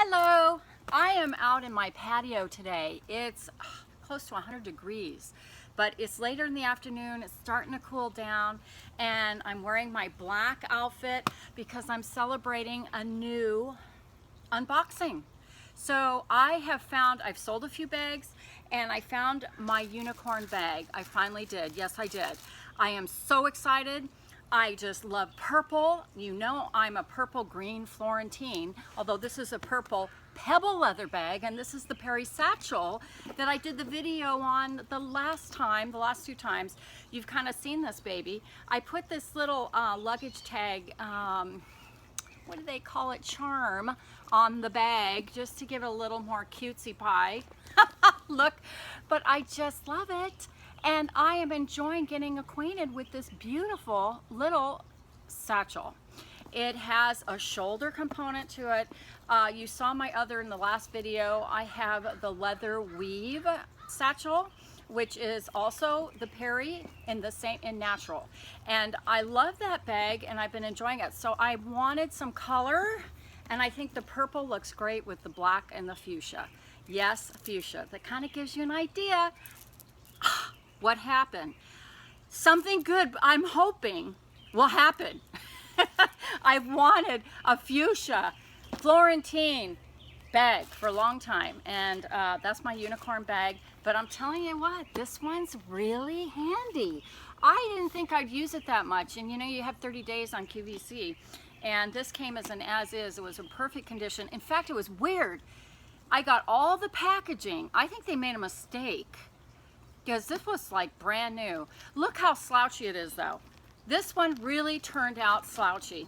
Hello, I am out in my patio today. It's close to 100 degrees, but it's later in the afternoon, it's starting to cool down, and I'm wearing my black outfit because I'm celebrating a new unboxing. So I've sold a few bags, and I found my unicorn bag. I finally did. Yes, I did. I am so excited. I just love purple. You know I'm a purple green Florentine, although this is a purple pebble leather bag, and this is the Perry satchel that I did the video on the last two times. You've kind of seen this baby. I put this little luggage tag, what do they call it, charm on the bag just to give it a little more cutesy pie look, but I just love it. And I am enjoying getting acquainted with this beautiful little satchel. It has a shoulder component to it. You saw in the last video, I have the leather weave satchel, which is also the Perry in natural. And I love that bag, and I've been enjoying it. So I wanted some color, and I think the purple looks great with the black and the fuchsia. Yes, fuchsia. That kind of gives you an idea what happened. Something good, I'm hoping, will happen. I've wanted a fuchsia Florentine bag for a long time, and that's my unicorn bag. But I'm telling you what, this one's really handy. I didn't think I'd use it that much, and you know, you have 30 days on QVC, and this came as an as-is. It was in perfect condition. In fact, it was weird. I got all the packaging. I think they made a mistake, because this was like brand new. Look how slouchy it is though. This one really turned out slouchy.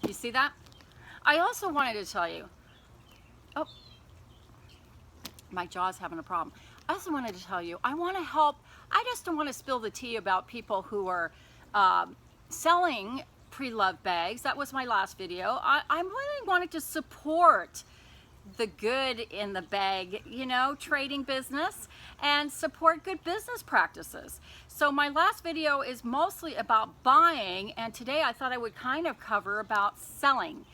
You see that? I also wanted to tell you, oh, my jaw's having a problem. I also wanted to tell you, I want to help. I just don't want to spill the tea about people who are selling pre-loved bags. That was my last video. I really wanted to support the good in the bag, you know, trading business, and support good business practices. So my last video is mostly about buying, and today I thought I would kind of cover about selling.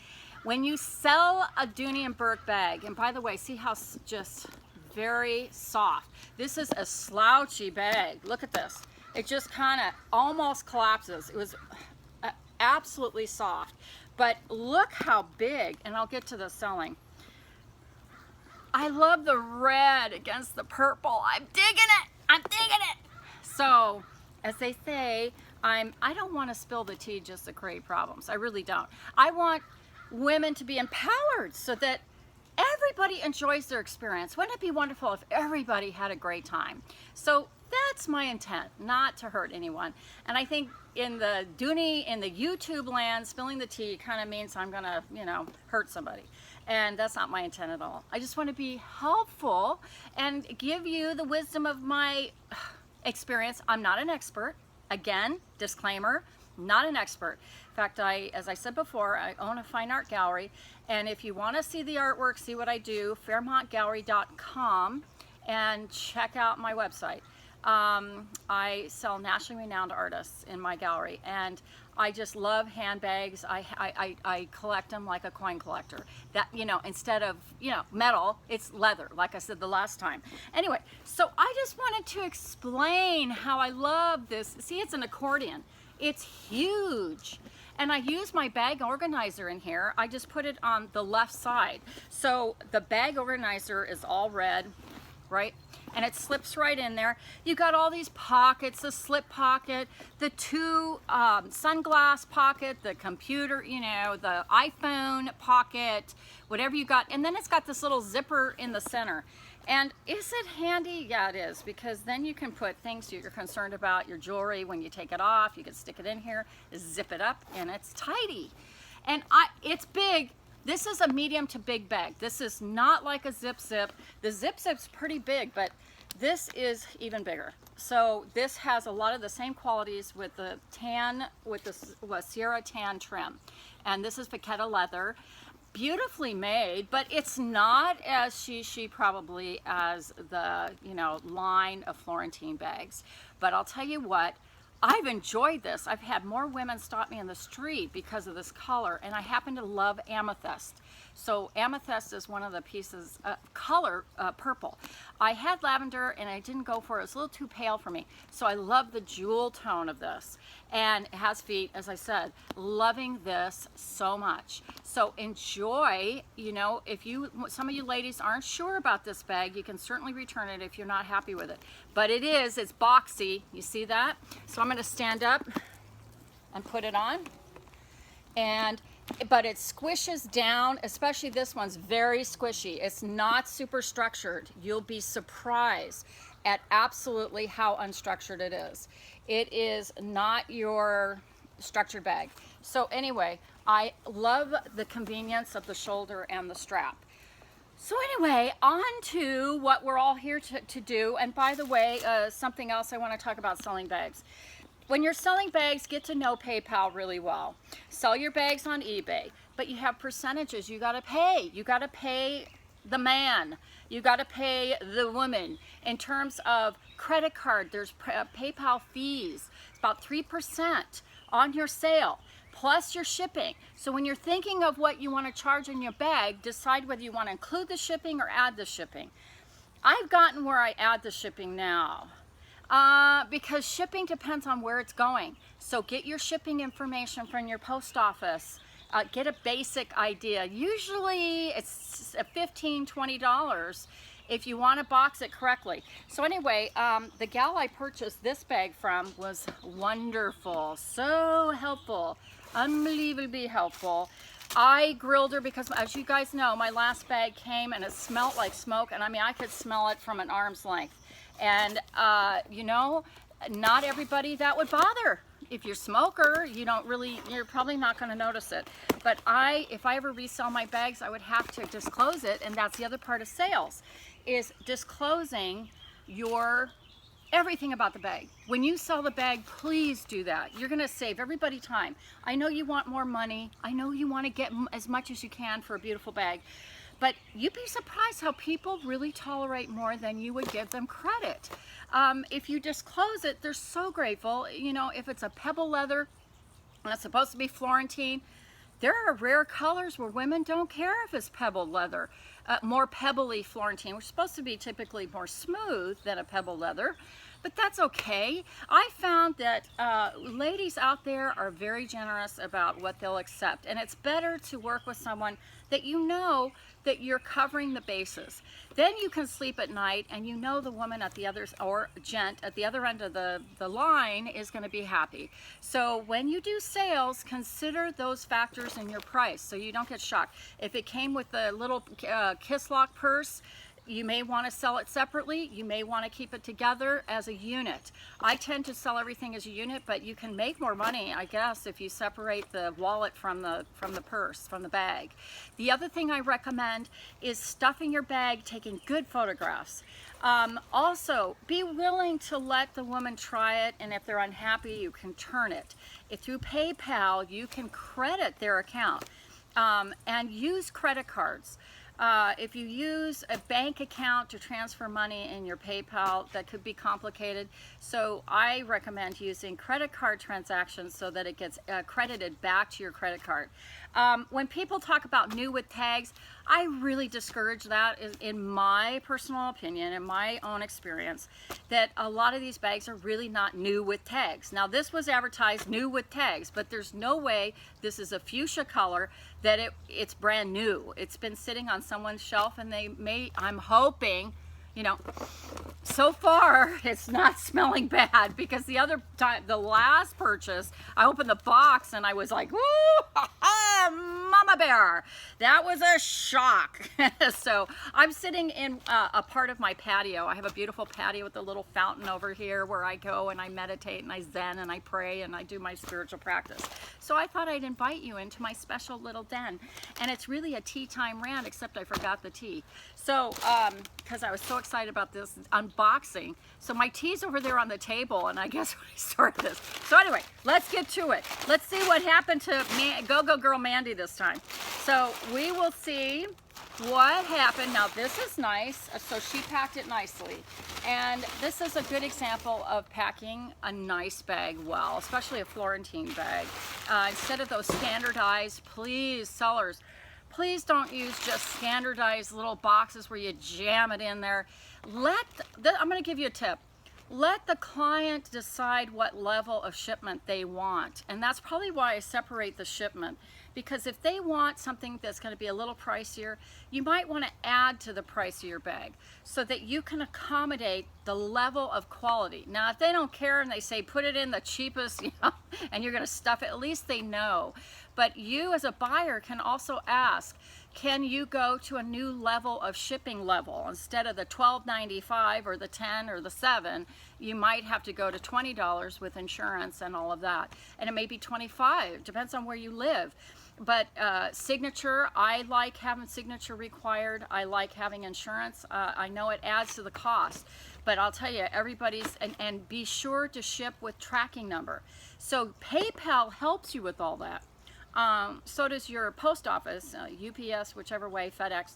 When you sell a Dooney and Bourke bag, and by the way, see how just very soft. This is a slouchy bag. Look at this. It just kind of almost collapses. It was absolutely soft, but look how big, and I'll get to the selling. I love the red against the purple. I'm digging it. I'm digging it. So, as they say, I don't want to spill the tea just to create problems. I really don't. I want women to be empowered so that everybody enjoys their experience. Wouldn't it be wonderful if everybody had a great time? So that's my intent, not to hurt anyone. And I think in the YouTube land, spilling the tea kind of means I'm gonna, you know, hurt somebody. And that's not my intent at all. I just want to be helpful and give you the wisdom of my experience. I'm not an expert. Again, disclaimer, not an expert. In fact, as I said before, I own a fine art gallery. And if you want to see the artwork, see what I do, fairmontgallery.com, and check out my website. I sell nationally renowned artists in my gallery, and I just love handbags. I collect them like a coin collector. That, you know, instead of, you know, metal, it's leather, like I said the last time. Anyway, so I just wanted to explain how I love this. See, it's an accordion. It's huge. And I use my bag organizer in here. I just put it on the left side. So the bag organizer is all red, right? And it slips right in there. You got all these pockets, the slip pocket, the two sunglass pocket, the computer, you know, the iPhone pocket, whatever you got. And then it's got this little zipper in the center. And is it handy? Yeah, it is, because then you can put things you're concerned about, your jewelry. When you take it off, you can stick it in here, zip it up, and it's tidy. And it's big. This is a medium to big bag. This is not like a zip. The zip's pretty big, but this is even bigger. So this has a lot of the same qualities with the tan, with the Sierra tan trim. And this is Vachetta leather. Beautifully made, but it's not as she probably as the, you know, line of Florentine bags. But I'll tell you what, I've enjoyed this. I've had more women stop me in the street because of this color, and I happen to love amethyst. So amethyst is one of the pieces, color purple. I had lavender and I didn't go for it. It's a little too pale for me. So I love the jewel tone of this. And it has feet, as I said, loving this so much. So enjoy, you know, if some of you ladies aren't sure about this bag, you can certainly return it if you're not happy with it. But it's boxy, you see that? So I'm gonna stand up and put it on. But it squishes down, especially this one's very squishy. It's not super structured. You'll be surprised at absolutely how unstructured it is. It is not your structured bag. So anyway, I love the convenience of the shoulder and the strap. So anyway, on to what we're all here to do. And by the way, something else I want to talk about selling bags. When you're selling bags, get to know PayPal really well. Sell your bags on eBay, but you have percentages you got to pay. You got to pay the man. You got to pay the woman. In terms of credit card, there's PayPal fees. It's about 3% on your sale, plus your shipping. So when you're thinking of what you want to charge in your bag, decide whether you want to include the shipping or add the shipping. I've gotten where I add the shipping now. Because shipping depends on where it's going. So get your shipping information from your post office. Get a basic idea. Usually it's $15, $20 if you want to box it correctly. So anyway, the gal I purchased this bag from was wonderful, so helpful, unbelievably helpful. I grilled her because, as you guys know, my last bag came and it smelled like smoke, and I mean, I could smell it from an arm's length. And you know, not everybody that would bother. If you're a smoker, you're probably not going to notice it. But if I ever resell my bags, I would have to disclose it, and that's the other part of sales, is disclosing everything about the bag. When you sell the bag, please do that. You're going to save everybody time. I know you want more money. I know you want to get as much as you can for a beautiful bag. But you'd be surprised how people really tolerate more than you would give them credit. If you disclose it, they're so grateful. You know, if it's a pebble leather, and it's supposed to be Florentine, there are rare colors where women don't care if it's pebble leather. More pebbly Florentine. We're supposed to be typically more smooth than a pebble leather, but that's okay. I found that ladies out there are very generous about what they'll accept, and it's better to work with someone that you know that you're covering the bases. Then you can sleep at night and you know the woman at the other, or gent at the other end of the line is going to be happy. So when you do sales, consider those factors in your price so you don't get shocked. If it came with a little kiss lock purse, you may want to sell it separately. You may want to keep it together as a unit. I tend to sell everything as a unit, but you can make more money, I guess, if you separate the wallet from the purse, from the bag. The other thing I recommend is stuffing your bag, taking good photographs. Also, be willing to let the woman try it, and if they're unhappy, you can turn it. If through PayPal, you can credit their account and use credit cards. If you use a bank account to transfer money in your PayPal, that could be complicated. So I recommend using credit card transactions so that it gets credited back to your credit card. When people talk about new with tags, I really discourage that, in my personal opinion, in my own experience, that a lot of these bags are really not new with tags. Now this was advertised new with tags, but there's no way this is a fuchsia color that it's brand new. It's been sitting on someone's shelf, and I'm hoping, you know, so far it's not smelling bad, because the other time, the last purchase, I opened the box and I was like, woo, mama bear. That was a shock. So I'm sitting in a part of my patio. I have a beautiful patio with a little fountain over here where I go and I meditate and I zen and I pray and I do my spiritual practice. So I thought I'd invite you into my special little den. And it's really a tea time rant, except I forgot the tea. So, because I was so excited about this unboxing. So my tea's over there on the table, and I guess when I started this. So anyway, let's get to it. Let's see what happened to Go-Go Girl Mandy this time. So we will see what happened. Now this is nice, so she packed it nicely. And this is a good example of packing a nice bag well, especially a Florentine bag. Instead of those standardized, please, sellers, Please don't use just standardized little boxes where you jam it in there. I'm going to give you a tip. Let the client decide what level of shipment they want. And that's probably why I separate the shipment. Because if they want something that's going to be a little pricier, you might want to add to the price of your bag so that you can accommodate the level of quality. Now, if they don't care and they say put it in the cheapest, and you're going to stuff it, at least they know. But you as a buyer can also ask, can you go to a new level of shipping level? Instead of the $12.95 or the $10 or the $7, you might have to go to $20 with insurance and all of that. And it may be $25, depends on where you live. But signature, I like having signature required. I like having insurance. I know it adds to the cost. But I'll tell you, everybody's, and be sure to ship with tracking number. So PayPal helps you with all that. So does your post office, UPS, whichever way, FedEx,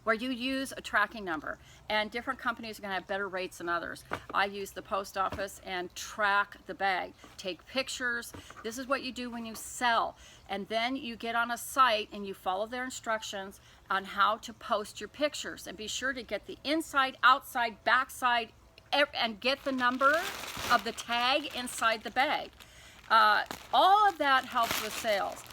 where you use a tracking number. And different companies are going to have better rates than others. I use the post office and track the bag. Take pictures. This is what you do when you sell. And then you get on a site and you follow their instructions on how to post your pictures. And be sure to get the inside, outside, backside, and get the number of the tag inside the bag. All of that helps with sales.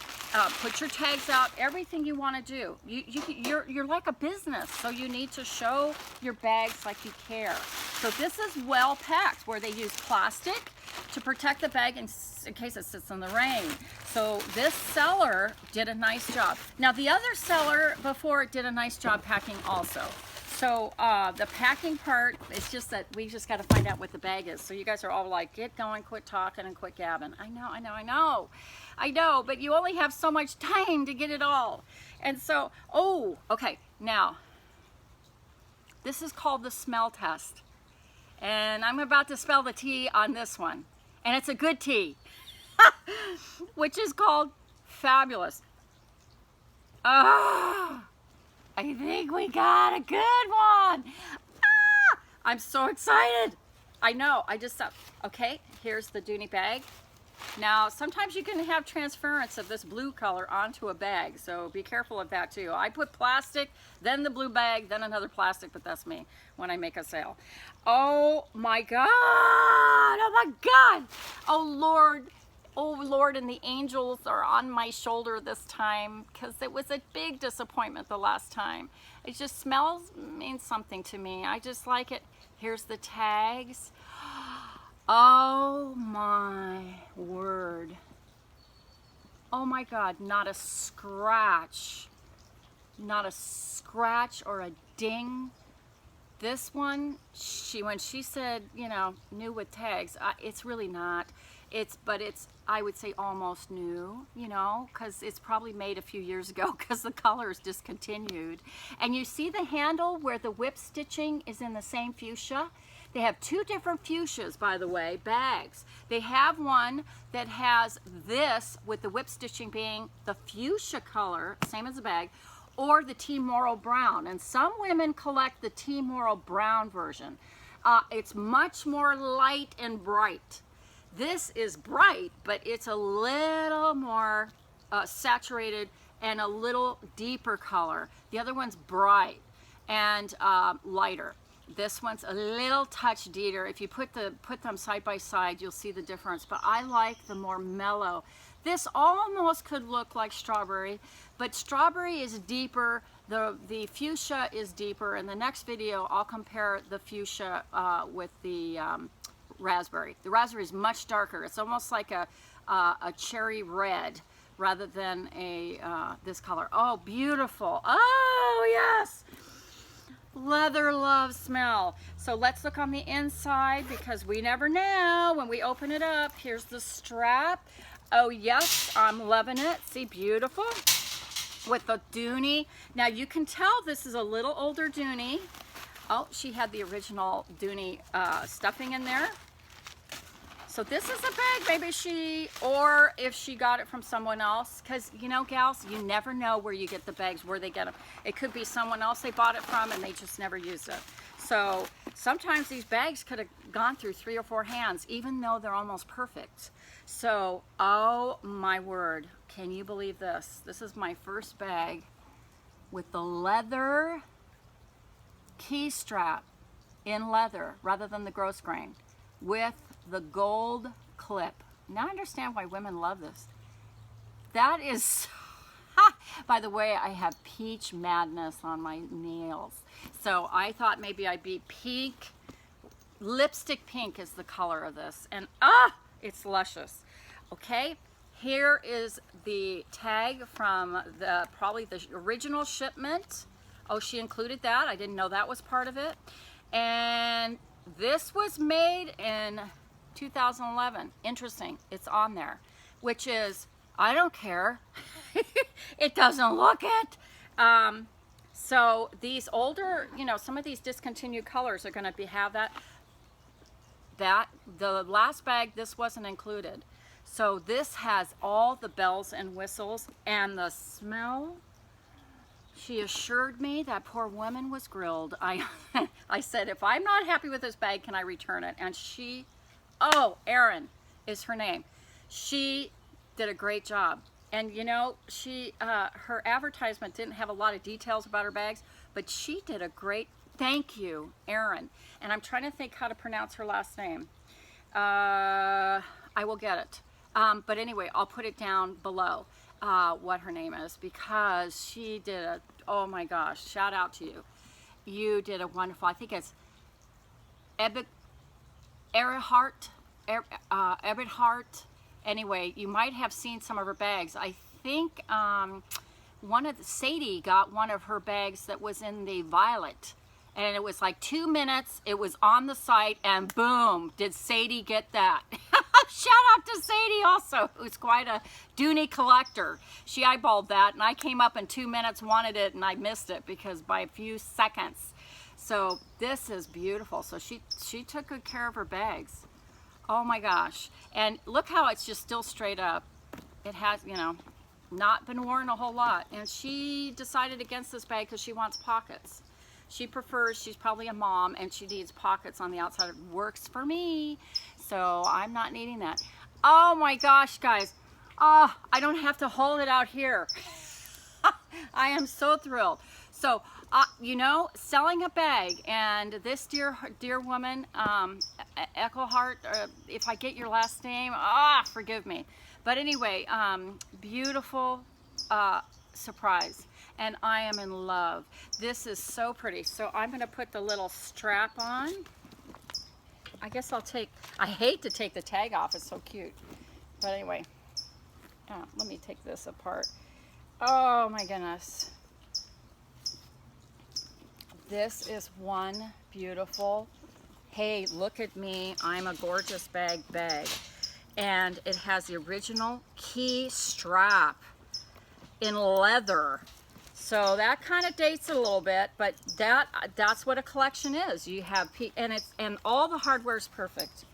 Put your tags out, everything you want to do. You're like a business, so you need to show your bags like you care. So this is well packed, where they use plastic to protect the bag in case it sits in the rain. So this seller did a nice job. Now the other seller before did a nice job packing also. So the packing part, it's just that we just got to find out what the bag is. So you guys are all like, get going, quit talking, and quit gabbing. I know, but you only have so much time to get it all. And so, okay, now, this is called the smell test. And I'm about to spell the T on this one. And it's a good T, which is called fabulous. I think we got a good one. I'm so excited. I know, I just thought, okay, here's the Dooney bag. Now, sometimes you can have transference of this blue color onto a bag, so be careful of that too. I put plastic, then the blue bag, then another plastic, but that's me when I make a sale. Oh my God, oh my God. Oh Lord, and the angels are on my shoulder this time because it was a big disappointment the last time. It just smells means something to me. I just like it. Here's the tags. Oh my word. Oh my God, not a scratch. Not a scratch or a ding. This one, when she said, new with tags, it's really not. But it's, I would say, almost new, because it's probably made a few years ago because the color is discontinued. And you see the handle where the whip stitching is in the same fuchsia? They have two different fuchsias, by the way, bags. They have one that has this with the whip stitching being the fuchsia color, same as the bag, or the tea moral brown. And some women collect the tea moral brown version. It's much more light and bright. This is bright, but it's a little more saturated and a little deeper color. The other one's bright and lighter. This one's a little touch deeper. If you put them side by side, you'll see the difference. But I like the more mellow. This almost could look like strawberry, but strawberry is deeper. The fuchsia is deeper. In the next video, I'll compare the fuchsia with the raspberry. The raspberry is much darker. It's almost like a cherry red rather than this color. Oh, beautiful. Oh, yes. Leather love smell. So let's look on the inside because we never know when we open it up. Here's the strap. Oh, yes, I'm loving it. See, beautiful. With the Dooney. Now, you can tell this is a little older Dooney. Oh, she had the original Dooney stuffing in there. So this is a bag, maybe or if she got it from someone else, because gals, you never know where you get the bags, where they get them. It could be someone else they bought it from and they just never used it. So sometimes these bags could have gone through 3 or 4 hands, even though they're almost perfect. So, oh my word, can you believe this? This is my first bag with the leather key strap in leather rather than the gross grain with the gold clip. Now I understand why women love this. That is, by the way, I have peach madness on my nails. So I thought maybe I'd be pink. Lipstick pink is the color of this. And it's luscious. Okay, here is the tag from probably the original shipment. Oh, she included that. I didn't know that was part of it. And this was made in 2011. Interesting. It's on there, which is, I don't care. It doesn't look it. So these older, you know, some of these discontinued colors are going to have that. The last bag, this wasn't included. So this has all the bells and whistles and the smell. She assured me that poor woman was grilled. I said, if I'm not happy with this bag, can I return it? And she, oh, Erin is her name. She did a great job. And you know, her advertisement didn't have a lot of details about her bags, but she did a great, thank you, Erin. And I'm trying to think how to pronounce her last name. I will get it. But anyway, I'll put it down below what her name is, because she did a, oh my gosh, shout out to you. You did a wonderful, I think it's Eberhardt. Anyway, you might have seen some of her bags. I think Sadie got one of her bags that was in the violet. And it was like 2 minutes, it was on the site, and boom, did Sadie get that. Shout out to Sadie also, who's quite a Dooney collector. She eyeballed that, and I came up in 2 minutes, wanted it, and I missed it because by a few seconds. So this is beautiful. So she took good care of her bags. Oh my gosh. And look how it's just still straight up. It has, you know, not been worn a whole lot. And she decided against this bag because she wants pockets. She prefers, she's probably a mom, and she needs pockets on the outside. It works for me, so I'm not needing that. Oh my gosh, guys. Oh, I don't have to hold it out here. I am so thrilled. So, you know, selling a bag, and this dear woman, Eckelhart, if I get your last name, forgive me. But anyway, beautiful surprise. And I am in love. This is so pretty. So I'm going to put the little strap on. I guess I hate to take the tag off. It's so cute. But anyway, let me take this apart. Oh my goodness. This is one beautiful, hey, look at me, I'm a gorgeous bag. And it has the original key strap in leather. So that kind of dates it a little bit, but that's what a collection is. You have, and all the hardware is perfect.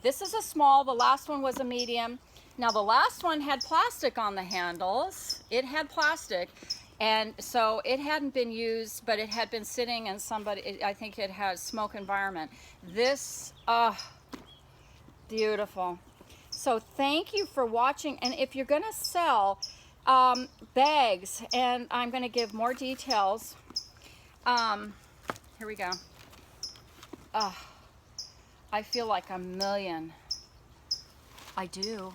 This is a small, the last one was a medium. Now the last one had plastic on the handles. It had plastic, and so it hadn't been used, but it had been sitting in I think it has smoke environment. This, beautiful. So thank you for watching, and if you're gonna sell bags, and I'm going to give more details. Here we go. I feel like a million. I do.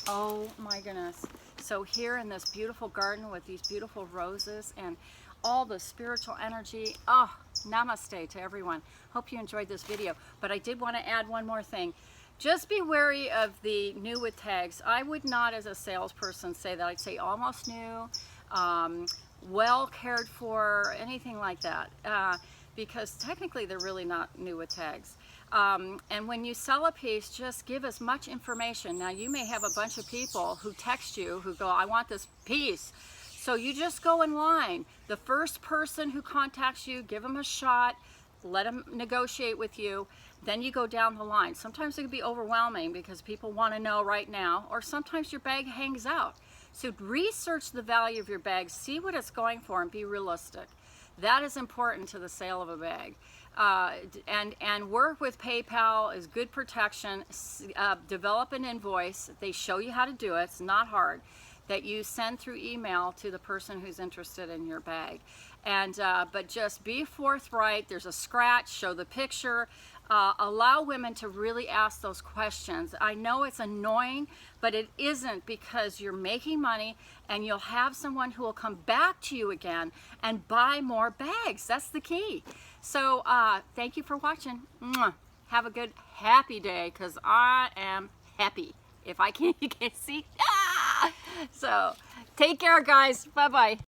Oh my goodness. So here in this beautiful garden with these beautiful roses and all the spiritual energy. Namaste to everyone. Hope you enjoyed this video. But I did want to add one more thing. Just be wary of the new with tags. I would not, as a salesperson, say that. I'd say almost new, well cared for, anything like that, because technically they're really not new with tags. And when you sell a piece, just give as much information. Now, you may have a bunch of people who text you who go, I want this piece. So you just go in line. The first person who contacts you, give them a shot, let them negotiate with you. Then you go down the line. Sometimes it can be overwhelming because people want to know right now, or sometimes your bag hangs out. So research the value of your bag, see what it's going for, and be realistic. That is important to the sale of a bag. And work with PayPal is good protection. Develop an invoice. They show you how to do it. It's not hard. That you send through email to the person who's interested in your bag. And but just be forthright. There's a scratch. Show the picture. Allow women to really ask those questions. I know it's annoying, but it isn't, because you're making money and you'll have someone who will come back to you again and buy more bags. That's the key. So thank you for watching. Mwah. Have a good, happy day, because I am happy. If I can't, you can't see. Ah! So take care, guys. Bye-bye.